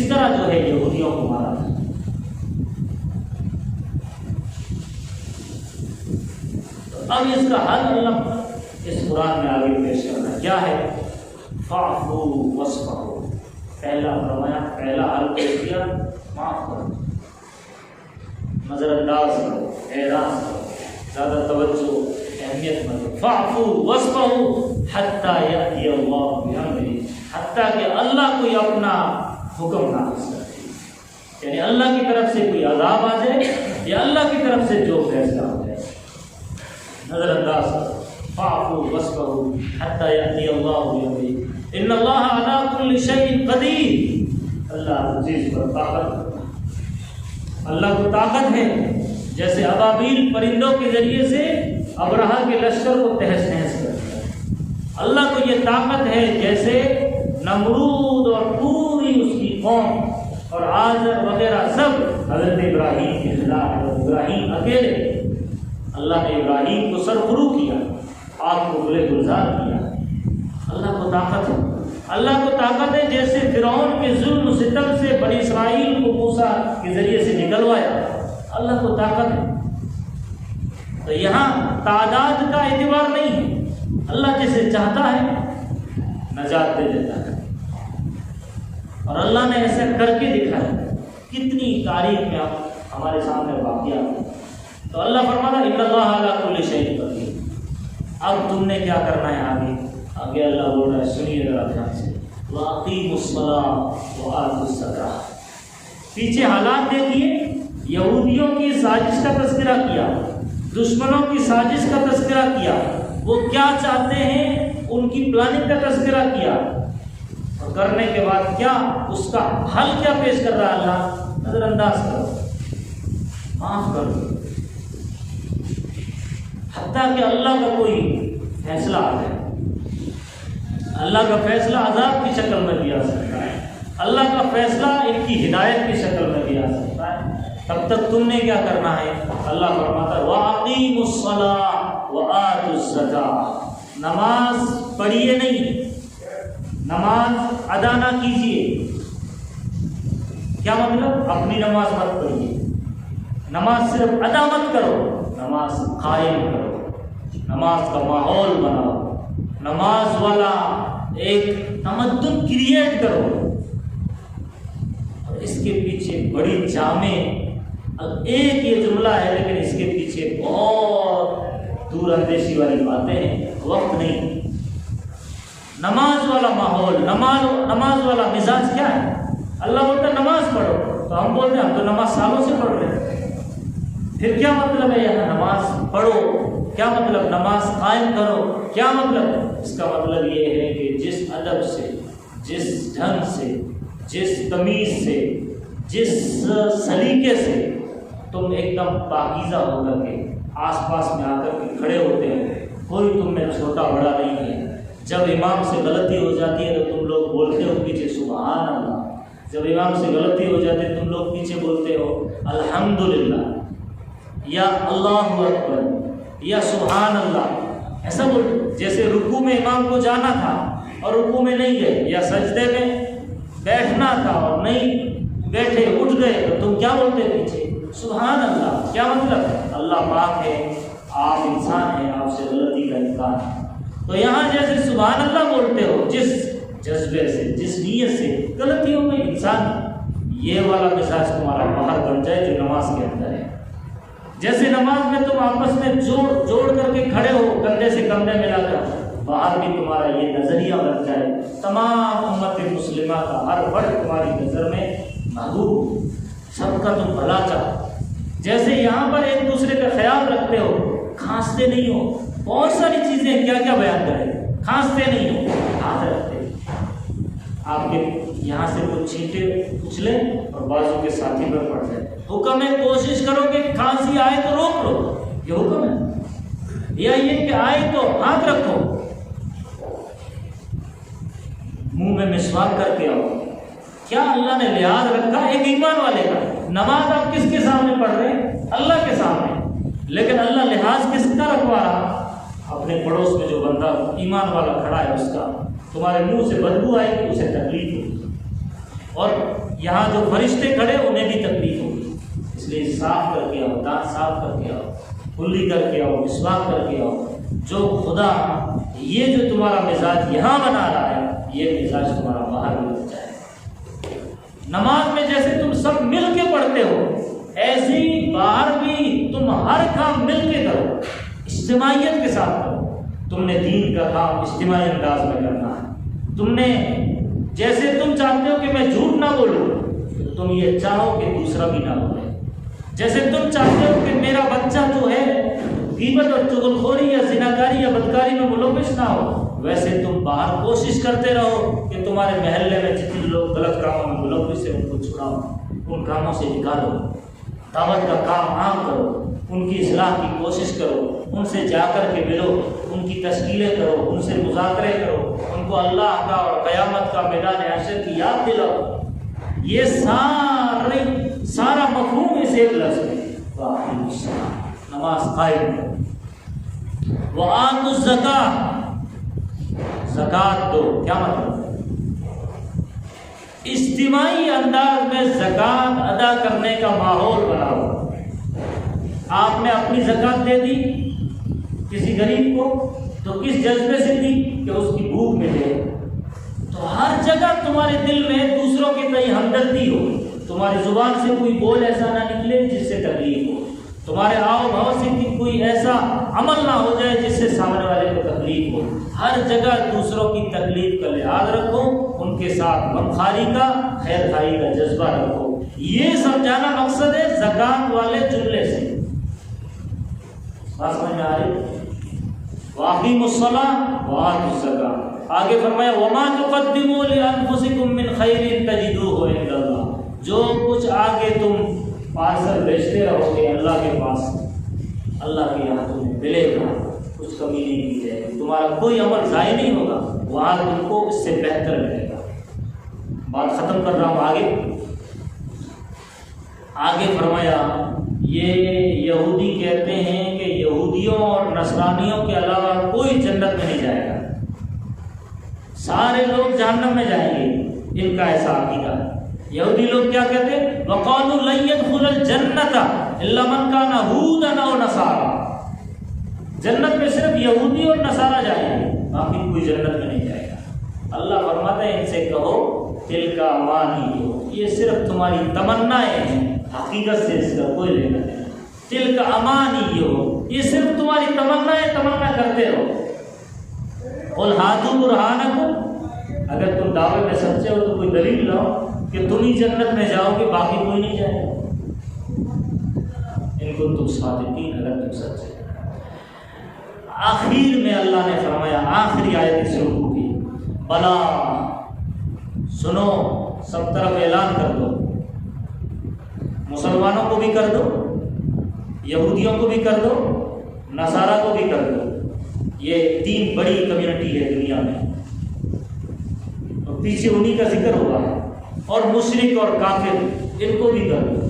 طرح جو ہے یہودیوں کو مارا تھا۔ اب اس کا حل اللہ اس قرآن میں آگے پیش کرنا کیا ہے؟ فاعفو واصفحوا۔ پہلا فرمایا، پہلا حل پیش کیا، معاف کرو، نظر انداز کرو، اعراض کرو، زیادہ توجہ اہمیت مت دو۔ فاعفو واصفحوا حتی یأتی اللہ بأمرہ، حتیٰ کہ اللہ کوئی اپنا حکم نافذ کرے، یعنی اللہ کی طرف سے کوئی عذاب آ جائے یا اللہ کی طرف سے جو فیصلہ ہو جائے، نظر انداز کرو۔ فاعفوا واصفحوا حتى يأتي الله بأمره إن الله على كل شيء قدير۔ اللہ عزیز پر طاقت، اللہ کو طاقت ہے جیسے ابابیل پرندوں کے ذریعے سے ابرہہ کے لشکر کو تہس نہس کر دیا۔ اللہ کو یہ طاقت ہے جیسے نمرود اور پوری اس کی قوم اور آزر وغیرہ سب حضرت ابراہیم کے خلاف، ابراہیم اکیلے، اللہ نے ابراہیم کو سرخرو کیا، آگ کو گلے گلزار کیا۔ اللہ کو طاقت ہے، اللہ کو طاقت ہے جیسے فرعون کے ظلم و ستم سے بنی اسرائیل کو موسیٰ کے ذریعے سے نکلوایا، اللہ کو طاقت ہے۔ تو یہاں تعداد کا اعتبار نہیں ہے، اللہ جسے چاہتا ہے نجات دے دیتا ہے، اور اللہ نے ایسا کر کے دکھایا۔ کتنی تاریخ میں ہمارے سامنے واقعات ہیں۔ تو اللہ فرماتا ان اللہ علی کل شیء قدیر۔ اب تم نے کیا کرنا ہے آگے اللہ بول رہا ہے، سنیے ذرا دھیان سے، وَأَقِیمُوا الصَّلَاةَ وَآتُوا الزَّکَاةَ۔ پیچھے حالات دیکھیے، یہودیوں کی سازش کا تذکرہ کیا، دشمنوں کی سازش کا تذکرہ کیا، وہ کیا چاہتے ہیں ان کی پلاننگ کا تذکرہ کیا، اور کرنے کے بعد کیا اس کا حل کیا پیش کر رہا ہے اللہ؟ نظر انداز کرو، معاف کرو، حتیٰ کہ اللہ کا کوئی فیصلہ آ جائے۔ اللہ کا فیصلہ عذاب کی شکل میں بھی آ سکتا ہے، اللہ کا فیصلہ ان کی ہدایت کی شکل میں بھی آ سکتا ہے۔ تب تک تم نے کیا کرنا ہے؟ اللہ فرماتا ہے وَأَقِیمُوا الصَّلَاةَ وَآتُوا الزَّکَاةَ۔ نماز پڑھیے نہیں، نماز ادا نہ کیجیے۔ کیا مطلب؟ اپنی نماز مت پڑھیے، نماز صرف ادا مت کرو، نماز قائم کرو، نماز کا ماحول بناؤ، نماز والا ایک تمدن کریٹ کرو۔ اور اس کے پیچھے بڑی جامع ایک یہ جملہ ہے، لیکن اس کے پیچھے بہت دور اندیشی والی باتیں ہیں، وقت نہیں۔ نماز والا ماحول، نماز والا مزاج کیا ہے؟ اللہ بولتا ہے نماز پڑھو، تو ہم بولتے ہیں ہم تو نماز سالوں سے پڑھ رہے ہیں۔ پھر کیا مطلب ہے یہاں نماز پڑھو؟ کیا مطلب نماز قائم کرو؟ کیا مطلب؟ اس کا مطلب یہ ہے کہ جس ادب سے، جس ڈھنگ سے، جس تمیز سے، جس سلیقے سے تم ایک دم پاکیزہ ہو کر کے آس پاس میں آ کر کے کھڑے ہوتے ہو، کوئی تم میں چھوٹا بڑا نہیں ہے۔ جب امام سے غلطی ہو جاتی ہے تو تم لوگ بولتے ہو پیچھے سبحان اللہ، جب امام سے غلطی ہو جاتی ہے تم لوگ پیچھے بولتے ہو الحمدللہ یا اللہ اکبر یا سبحان اللہ، ایسا بول۔ جیسے رکوع میں امام کو جانا تھا اور رکوع میں نہیں گئے، یا سجدے میں بیٹھنا تھا اور نہیں بیٹھے، اٹھ گئے، تو تم کیا بولتے پیچھے؟ سبحان اللہ۔ کیا مطلب؟ اللہ پاک ہے، آپ انسان ہیں، آپ سے غلطی کا امکان ہے۔ تو یہاں جیسے سبحان اللہ بولتے ہو جس جذبے سے، جس نیت سے، غلطی ہو گئی، انسان، یہ والا مزاج تمہارا باہر بن جائے جو نماز کے اندر ہے۔ جیسے نماز میں تم آپس میں جوڑ کر کے کھڑے ہو، کندھے سے کندھے ملا کر، باہر بھی تمہارا یہ نظریہ بن جائے، تمام امت مسلمہ کا ہر فرد تمہاری نظر میں محبوب، سب کا تم بھلا چاہو۔ جیسے یہاں پر ایک دوسرے کا خیال رکھتے ہو، کھانستے نہیں ہو، بہت ساری چیزیں کیا کیا بیان کریں، کھانستے نہیں ہو، ہاتھ رکھتے، آپ کے یہاں سے کچھ چھینٹے اچھلے اور بازو کے ساتھی پر پڑ جائے۔ حکم ہے کوشش کرو کہ کھانسی آئے تو روک لو، یہ حکم ہے، یا یہ کہ آئے تو ہاتھ رکھو، منہ میں مسواک کر کے آؤ۔ کیا اللہ نے لحاظ رکھا ایک ایمان والے کا؟ نماز آپ کس کے سامنے پڑھ رہے ہیں؟ اللہ کے سامنے، لیکن اللہ لحاظ کس کا رکھوا رہا؟ اپنے پڑوس میں جو بندہ ایمان والا کھڑا ہے اس کا۔ تمہارے منہ سے بدبو آئے گی، اسے تکلیف ہوگی، اور یہاں جو فرشتے کھڑے انہیں بھی تکلیف ہوگی۔ اس لیے صاف کر کے آؤ، دانت صاف کر کے آؤ، کلی کر کے آؤ، مسواک کر کے آؤ۔ جو خدا یہ جو تمہارا مزاج یہاں بنا رہا ہے، یہ مزاج تمہارا باہر بھی بن جائے۔ نماز میں جیسے تم سب مل کے پڑھتے ہو، ایسے ہی باہر بھی تم ہر کام مل کے کرو، اجتماعیت کے ساتھ کرو۔ تم نے دین کا کام اجتماعی انداز میں کرنا ہے۔ تم نے جیسے تم چاہتے ہو کہ میں جھوٹ نہ بولوں، تو تم یہ چاہو کہ دوسرا بھی نہ بولے۔ جیسے تم چاہتے ہو کہ میرا بچہ جو ہے غیبت اور چغلخوری یا زناکاری یا بدکاری میں ملوث نہ ہو، ویسے تم باہر کوشش کرتے رہو کہ تمہارے محلے میں جتنے لوگ غلط کاموں میں ملوث ہیں ان کو چھڑاؤ، ان کاموں سے نکالو، دعوت کا کام عام کرو، ان کی اصلاح کی کوشش کرو، ان سے جا کر کے ملو، ان کی تشکیلیں کرو، ان سے مذاکرے کرو، ان کو اللہ کا اور قیامت کا میدان حشر کی یاد دلاؤ۔ یہ سارا مفہوم اس ایک لفظ میں، نماز قائم کرو۔ وآتوا الزکاۃ، زکوٰۃ دو۔ کیا مطلب ہے؟ اجتماعی انداز میں زکوٰۃ ادا کرنے کا ماحول بناؤ۔ آپ نے اپنی زکوٰۃ دے دی کسی غریب کو تو کس جذبے سے دی کہ اس کی بھوک مٹے، تو ہر جگہ تمہارے دل میں دوسروں کے تئیں ہمدردی ہو، تمہاری زبان سے کوئی بول ایسا نہ نکلے جس سے تکلیف ہو، تمہارے آؤ بھاؤ سے کوئی ایسا عمل نہ ہو جائے جس سے سامنے والے کو تکلیف ہو۔ ہر جگہ دوسروں کی تکلیف کا لحاظ رکھو، ان کے ساتھ غمخواری کا، خیر خواہی کا جذبہ رکھو۔ یہ سمجھانا مقصد ہے زکوٰۃ والے جملے سے۔ بات سمجھ میں آ رہی؟ وَأَقِیمُوا الصَّلَاةَ وَآتُوا الزَّکَاةَ۔ آگے فرمایا وَمَا تُقَدِّمُوا لِأَنفُسِکُم مِّن خَیْرٍ تَجِدُوهُ عِندَ اللَّهِ۔ جو کچھ آگے تم پارسل بھیجتے رہو گے اللہ کے پاس، اللہ کے یہاں تمہیں ملے گا، کچھ کمی نہیں کی جائے گی، تمہارا کوئی عمل ضائع نہیں ہوگا، وہاں تم کو اس سے بہتر ملے گا۔ بات ختم کر رہا ہوں۔ آگے فرمایا یہ یہودی کہتے ہیں کہ یہودیوں اور نصرانیوں کے علاوہ کوئی جنت میں نہیں جائے گا، سارے لوگ جہنم میں جائیں گے، ان کا ایسا عقیدہ ہے۔ یہودی لوگ کیا کہتے ہیں؟ وَقَالُوا لَن يَدْخُلَ الْجَنَّةَ إِلَّا مَنْ كَانَ هُودًا أَوْ نَصَارَىٰ۔ جنت میں صرف یہودی اور نصارہ جائیں گے، باقی کوئی جنت میں نہیں جائے گا۔ اللہ فرماتا ہے ان سے کہو تِلْكَ أَمَانِيُّهُمْ، یہ صرف تمہاری تمنائیں ہیں، حقیقت سے اس کا کوئی لینا نہیں۔ تِلْكَ أَمَانِيُّهُمْ، یہ صرف تمہاری تمنائیں، تمنا کرتے رہو۔ قُلْ هَاتُوا بُرْهَانَكُمْ، اگر تم دعوے میں سچے ہو تو کوئی دلیل لاؤ کہ تم ہی جنت میں جاؤ گے، باقی کوئی نہیں جائے گا۔ ان کو تم صادقین، اگر تم سچے۔ آخر میں اللہ نے فرمایا، آخری آیت شروع کی، بلا سنو، سب طرف اعلان کر دو، مسلمانوں کو بھی کر دو، یہودیوں کو بھی کر دو، نصارہ کو بھی کر دو۔ یہ تین بڑی کمیونٹی ہے دنیا میں، اور پیچھے انہی کا ذکر ہوا ہے، اور مشرک اور کافر ان کو بھی کر دو،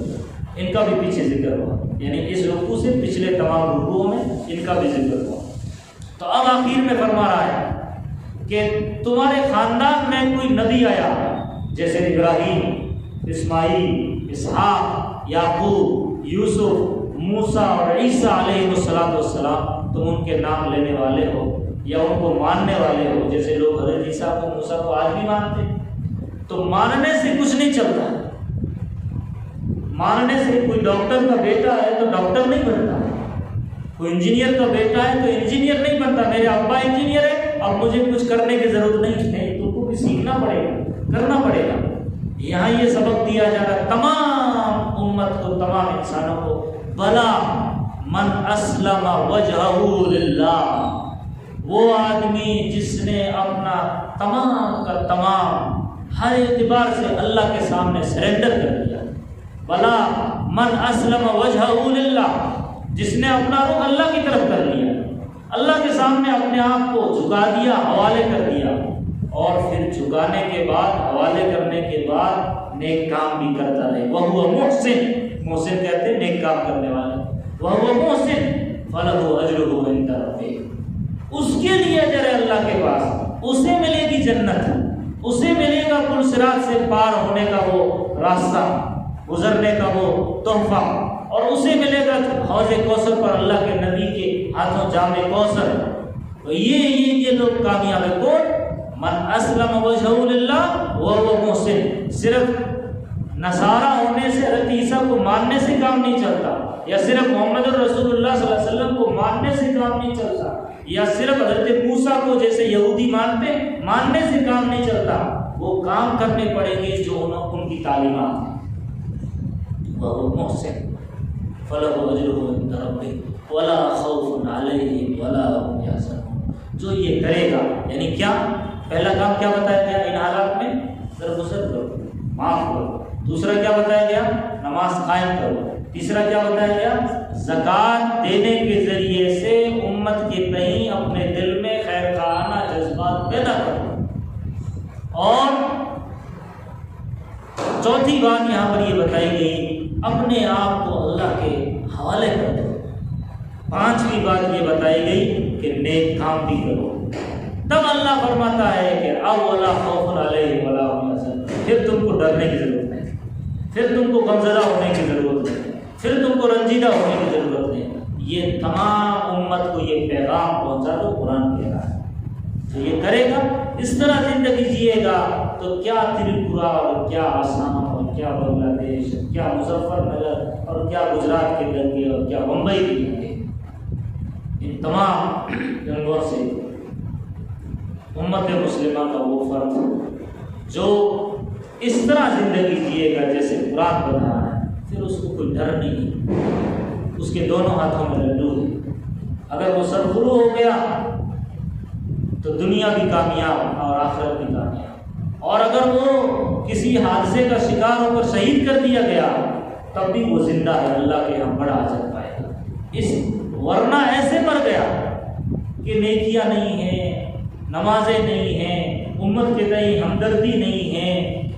ان کا بھی پیچھے ذکر ہوا، یعنی اس رکوع سے پچھلے تمام رکوعوں میں ان کا بھی ذکر ہوا۔ تو اب آخر میں فرما رہا ہے کہ تمہارے خاندان میں کوئی نبی آیا، جیسے ابراہیم، اسماعیل، اسحاق، یعقوب، یوسف، موسیٰ اور عیسیٰ علیہ السلام، تم ان کے نام لینے والے ہو یا ان کو ماننے والے ہو، جیسے لوگ حضرت عیسیٰ کو، موسیٰ کو آج بھی مانتے ہیں۔ تو ماننے سے کچھ نہیں چلتا، ماننے سے کوئی ڈاکٹر کا بیٹا ہے تو ڈاکٹر نہیں بنتا، کوئی انجینئر کا بیٹا ہے تو انجینئر نہیں بنتا۔ میرے ابا انجینئر ہے، اب مجھے کچھ کرنے کی ضرورت نہیں ہے، تو کو بھی سیکھنا پڑے گا، کرنا پڑے گا۔ یہاں یہ سبق دیا جا رہا ہے تمام امت کو، تمام انسانوں کو، بلا من اسلم وجہہ للہ، وہ آدمی جس نے اپنا تمام کا تمام ہر اعتبار سے اللہ کے سامنے سرنڈر کر دیا۔ بلا من اسلم وجہہ للہ، جس نے اپنا رخ اللہ کی طرف کر لیا، اللہ کے سامنے اپنے آپ کو جھکا دیا، حوالے کر دیا، اور پھر جھکانے کے بعد، حوالے کرنے کے بعد نیک کام بھی کرتا رہے۔ وَهُوَ مُحْسِن، محسن کہتے ہیں نیک کام کرنے والے۔ وَهُوَ مُحْسِن فَلَهُ أَجْرُهُ عِندَ رَبِّهِ، اس کے لیے اجر ہے اللہ کے پاس، اسے ملے گی جنت، اسے ملے گا پل صراط سے پار ہونے کا وہ راستہ، گزرنے کا وہ تحفہ، اور اسے ملے گا حوض کوثر پر اللہ کے نبی کے ہاتھوں جام کوثر۔ تو یہ لوگ کامیاب ہے۔ کون؟ من اسلم وجہہ للہ وہو محسن۔ صرف نصارہ ہونے سے، حضرت عیسیٰ کو ماننے سے کام نہیں چلتا، یا صرف محمد رسول اللہ صلی اللہ علیہ وسلم کو ماننے سے کام نہیں چلتا، یا صرف حضرت موسیٰ کو جیسے یہودی ماننے سے کام نہیں چلتا، وہ کام کرنے پڑیں گے جو ان کی تعلیمات ہیں۔ وَهُوَ مُحْسِنٌ فَلَهُ أَجْرُهُ عِندَ رَبِّهِ وَلَا خَوْفٌ عَلَيْهِمْ وَلَا هُمْ يَحْزَنُونَ۔ جو یہ کرے گا، یعنی کیا پہلا کام کیا بتایا گیا؟ ان حالات میں درگزر کرو، معاف کرو۔ دوسرا کیا بتایا گیا؟ نماز قائم کرو۔ تیسرا کیا بتایا گیا؟ زکوٰۃ دینے کے ذریعے سے امت کے تئیں اپنے دل میں خیر خواہانہ جذبات پیدا کرو۔ اور چوتھی بات یہاں پر یہ بتائی گئی، اپنے آپ کو اللہ کے حوالے کر دو۔ پانچویں بات یہ بتائی گئی کہ نیک کام بھی کرو۔ تب اللہ فرماتا ہے کہ اولا خوف علیہم ولا هم يحزنون، پھر تم کو ڈرنے کی ضرورت نہیں، پھر تم کو غمزدہ ہونے کی ضرورت نہیں، پھر تم کو رنجیدہ ہونے کی ضرورت نہیں۔ یہ تمام امت کو یہ پیغام پہنچا دو، قرآن کہہ رہا ہے۔ جو یہ کرے گا، اس طرح زندگی جیے گا، تو کیا ترپورہ اور کیا آسان ہو اور کیا بنگلہ دیش، کیا مظفر نگر اور کیا گجرات کے دنگے اور کیا بمبئی کے دنگے، ان تمام جنگوں سے امت مسلمہ کا وہ فرد جو اس طرح زندگی جیے گا جیسے قرآن بتا رہا ہے، پھر اس کو کوئی ڈر نہیں، اس کے دونوں ہاتھوں میں لڈو ہے، اگر وہ سرخرو ہو گیا تو دنیا بھی کامیاب اور آخرت بھی کامیاب، اور اگر وہ کسی حادثے کا شکار ہو کر شہید کر دیا گیا تب بھی وہ زندہ ہے، اللہ کے یہاں بڑا اجر پائے گا۔ ورنہ ایسے مر گیا کہ نیکیاں نہیں ہیں، نمازیں نہیں ہیں، امت کے تئیں ہمدردی نہیں ہے،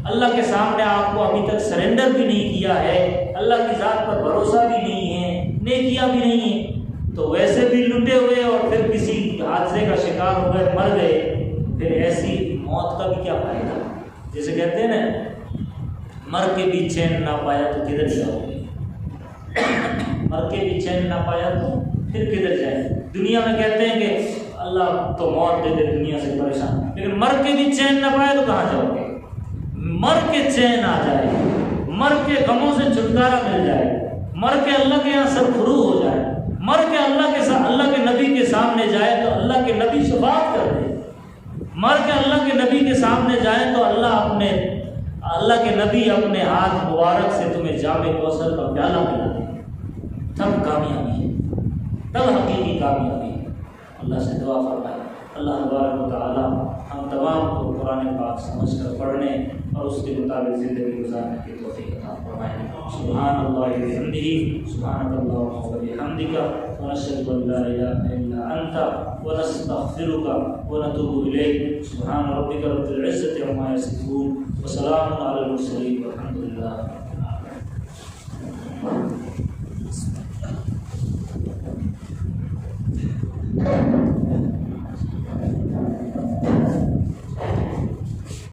اللہ کے سامنے آپ کو ابھی تک سرنڈر بھی نہیں کیا ہے، اللہ کی ذات پر بھروسہ بھی نہیں ہے، نیکیاں بھی نہیں ہیں، تو ویسے بھی لٹے ہوئے اور پھر کسی حادثے کا شکار ہو گئے، مر گئے، پھر ایسی موت کا بھی کیا فائدہ؟ جیسے کہتے ہیں نا، مر کے بھی چین نہ پایا تو کدھر جاؤ گے، مر کے بھی چین نہ پایا تو پھر کدھر جائے؟ دنیا میں کہتے ہیں کہ اللہ تو موت دے دے، دنیا سے پریشان، لیکن مر کے بھی چین نہ پائے تو کہاں جاؤ گے؟ مر کے چین آ جائے، مر کے غموں سے چھٹکارا مل جائے، مر کے اللہ کے یہاں سرخرو ہو جائے، مر کے اللہ کے نبی کے سامنے جائے تو اللہ کے نبی شفاعت کر دے، مر کے اللہ کے نبی کے سامنے جائے تو اللہ کے نبی اپنے ہاتھ مبارک سے تمہیں جام کوثر کا پیالہ پلا دے، تب کامیابی ہے، تب حقیقی کامیابی ہے۔ اللہ سے دعا فرمائے اللہ تبارک و تعالی ہم تمام کو قرآن پاک سمجھ کر پڑھنے اور اس کے مطابق زندگی گزارنے کی توفیق عطا فرمائے۔ سبحان اللہ وبحمدہ، سبحانک اللہم وبحمدک، ونشہد ان لا الہ الا انت، ونستغفرک ونتوب الیک۔ سبحان ربک رب العزۃ عما یصفون، وسلام علی المرسلین، والحمد للہ۔